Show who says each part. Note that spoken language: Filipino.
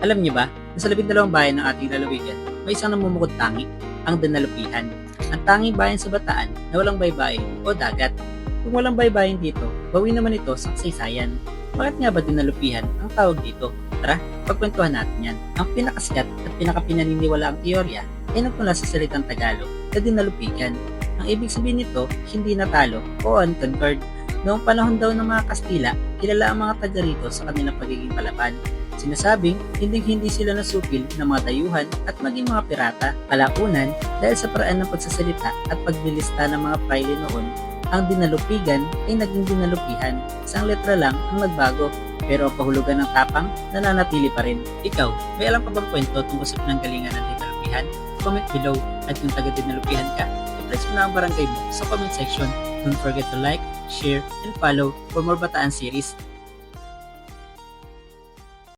Speaker 1: Alam niyo ba, na sa 12 bayan ng ating lalawigan, may isang namumukod tangi, ang Danalupihan. Ang tanging bayan sa Bataan na walang baybayin o dagat. Kung walang baybayin dito, bawi naman ito sa kasaysayan. Bakit nga ba Dinalupihan ang tawag dito? Tara, pagkwentuhan natin yan. Ang pinakasikat at pinakapinaniniwalaang teorya ay nagmula sa salitang Tagalog na Dinalupigan. Ang ibig sabihin nito, hindi natalo o unconquered. Noong panahon daw ng mga Kastila, kilala ang mga taga rito sa kanilang pagiging palaban. Sinasabing, hindi sila nasupil ng mga dayuhan at maging mga pirata. Kalaunan, dahil sa paraan ng pagsasalita at paglilista ng mga praile noon, ang Dinalupigan ay naging Dinalupihan. Isang letra lang ang nagbago, pero ang pahulugan ng tapang nananatili pa rin. Ikaw, may alam ka bang kwento tungkol sa pinanggalingan ng Dinalupihan? Comment below, at kung taga Dinalupihan ka, i-press mo na ang barangay mo sa comment section. Don't forget to like, share, and follow for more Bataan series.